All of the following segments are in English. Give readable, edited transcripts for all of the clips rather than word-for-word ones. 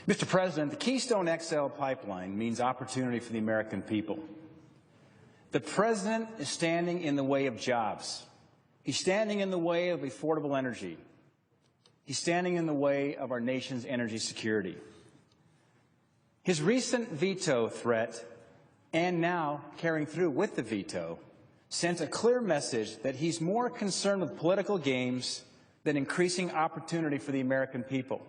Mr. President, the Keystone XL pipeline means opportunity for the American people. The President is standing in the way of jobs. He's standing in the way of affordable energy. He's standing in the way of our nation's energy security. His recent veto threat, and now carrying through with the veto, sent a clear message that he's more concerned with political games than increasing opportunity for the American people.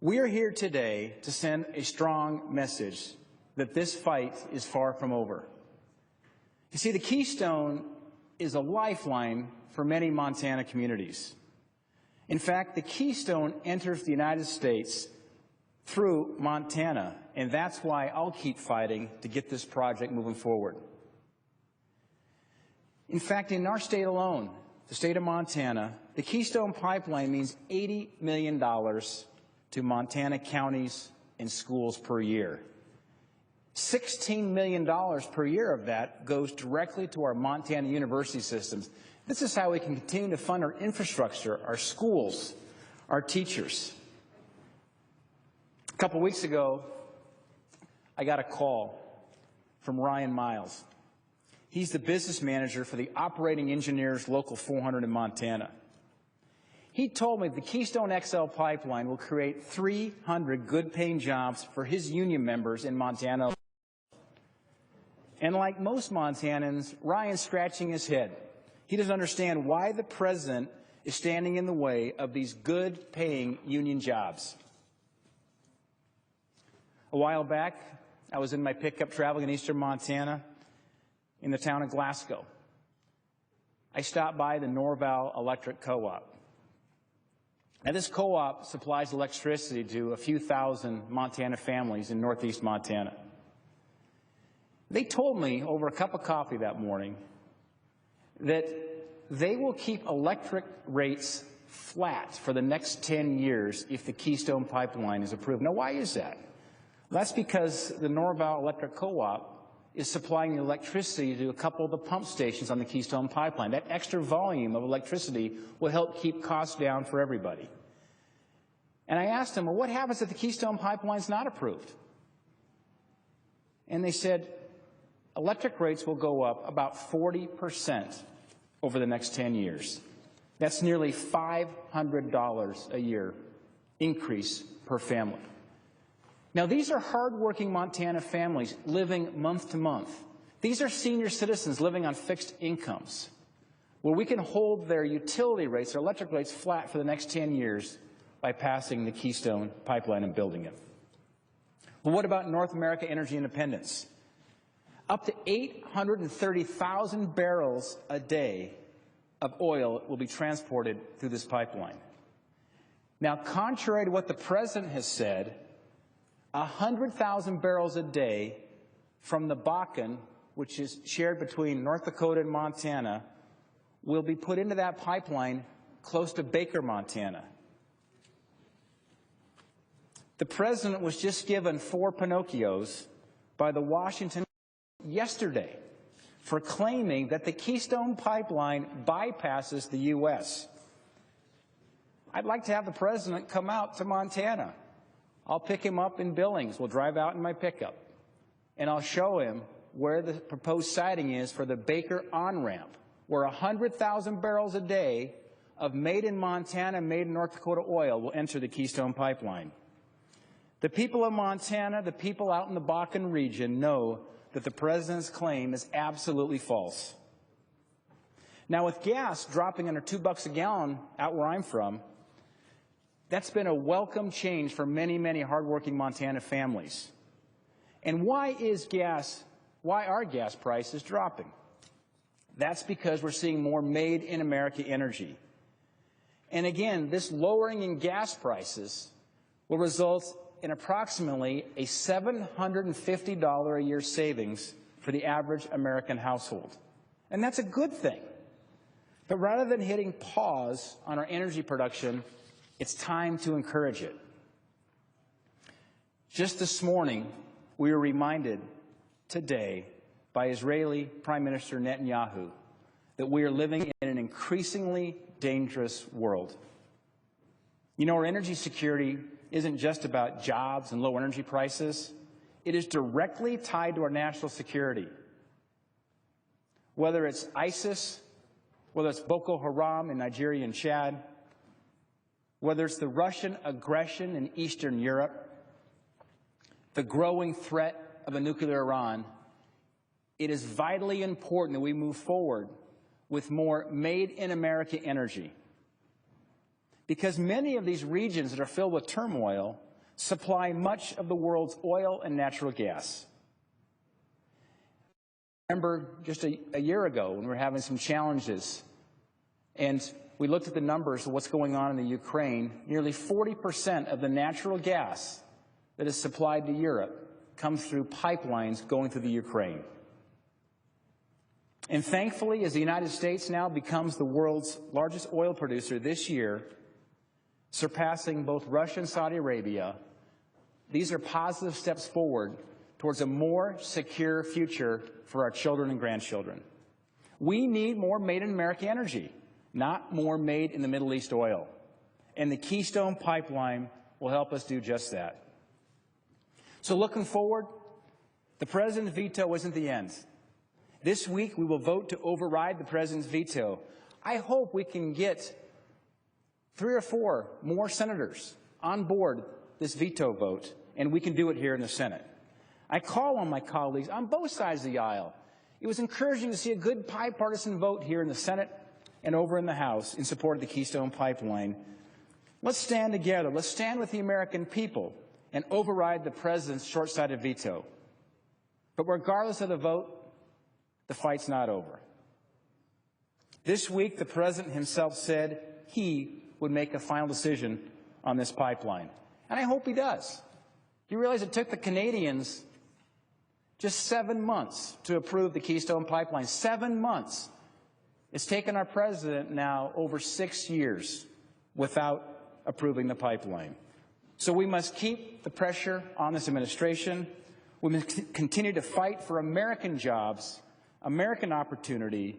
We are here today to send a strong message that this fight is far from over. You see, the Keystone is a lifeline for many Montana communities. In fact, the Keystone enters the United States through Montana, and that's why I'll keep fighting to get this project moving forward. In fact, in our state alone, the state of Montana, the Keystone Pipeline means $80 million to Montana counties and schools per year. $16 million per year of that goes directly to our Montana university systems. This is how we can continue to fund our infrastructure, our schools, our teachers. A couple weeks ago, I got a call from Ryan Miles. He's the business manager for the Operating Engineers Local 400 in Montana. He told me the Keystone XL pipeline will create 300 good-paying jobs for his union members in Montana. And like most Montanans, Ryan's scratching his head. He doesn't understand why the President is standing in the way of these good-paying union jobs. A while back, I was in my pickup traveling in eastern Montana in the town of Glasgow. I stopped by the Norval Electric Co-op. Now, this co-op supplies electricity to a few thousand Montana families in northeast Montana. They told me over a cup of coffee that morning that they will keep electric rates flat for the next 10 years if the Keystone Pipeline is approved. Now, why is that? That's because the Norval Electric Co-op is supplying the electricity to a couple of the pump stations on the Keystone Pipeline. That extra volume of electricity will help keep costs down for everybody. And I asked them, well, what happens if the Keystone Pipeline is not approved? And they said, electric rates will go up about 40% over the next 10 years. That's nearly $500 a year increase per family. Now, these are hardworking Montana families living month to month. These are senior citizens living on fixed incomes, where we can hold their utility rates, their electric rates, flat for the next 10 years by passing the Keystone Pipeline and building it. Well, what about North America energy independence? Up to 830,000 barrels a day of oil will be transported through this pipeline. Now, contrary to what the President has said, 100,000 barrels a day from the Bakken, which is shared between North Dakota and Montana, will be put into that pipeline close to Baker, Montana. The President was just given 4 Pinocchios by the Washington yesterday for claiming that the Keystone Pipeline bypasses the U.S. I'd like to have the President come out to Montana. I'll pick him up in Billings. We'll drive out in my pickup, and I'll show him where the proposed siting is for the Baker on-ramp, where 100,000 barrels a day of made in Montana, made in North Dakota oil will enter the Keystone Pipeline. The people of Montana, the people out in the Bakken region, know that the President's claim is absolutely false. Now, with gas dropping under $2 a gallon out where I'm from, that's been a welcome change for many, many hardworking Montana families. And why are gas prices dropping? That's because we're seeing more made in America energy. And again, this lowering in gas prices will result in approximately a $750 a year savings for the average American household. And that's a good thing. But rather than hitting pause on our energy production, it's time to encourage it. Just this morning, we were reminded today by Israeli Prime Minister Netanyahu that we are living in an increasingly dangerous world. You know, our energy security isn't just about jobs and low energy prices. It is directly tied to our national security. Whether it's ISIS, whether it's Boko Haram in Nigeria and Chad, whether it's the Russian aggression in Eastern Europe, the growing threat of a nuclear Iran, it is vitally important that we move forward with more made-in-America energy. Because many of these regions that are filled with turmoil supply much of the world's oil and natural gas. I remember just a year ago when we were having some challenges, and we looked at the numbers of what's going on in the Ukraine. Nearly 40% of the natural gas that is supplied to Europe comes through pipelines going through the Ukraine. And thankfully, as the United States now becomes the world's largest oil producer this year, surpassing both Russia and Saudi Arabia, these are positive steps forward towards a more secure future for our children and grandchildren. We need more made-in-America energy, not more made-in-the-Middle East oil. And the Keystone pipeline will help us do just that. So looking forward, the President's veto isn't the end. This week, we will vote to override the President's veto. I hope we can get 3 or 4 more senators on board this veto vote, and we can do it here in the Senate. I call on my colleagues on both sides of the aisle. It was encouraging to see a good bipartisan vote here in the Senate and over in the House in support of the Keystone Pipeline. Let's stand together. Let's stand with the American people and override the President's short-sighted veto. But regardless of the vote, the fight's not over. This week, the President himself said he would make a final decision on this pipeline. And I hope he does. You realize it took the Canadians just 7 months to approve the Keystone Pipeline. 7 months. It's taken our President now over 6 years without approving the pipeline. So we must keep the pressure on this administration. We must continue to fight for American jobs, American opportunity,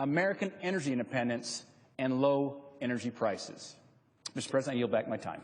American energy independence, and low energy prices. Mr. President, I yield back my time.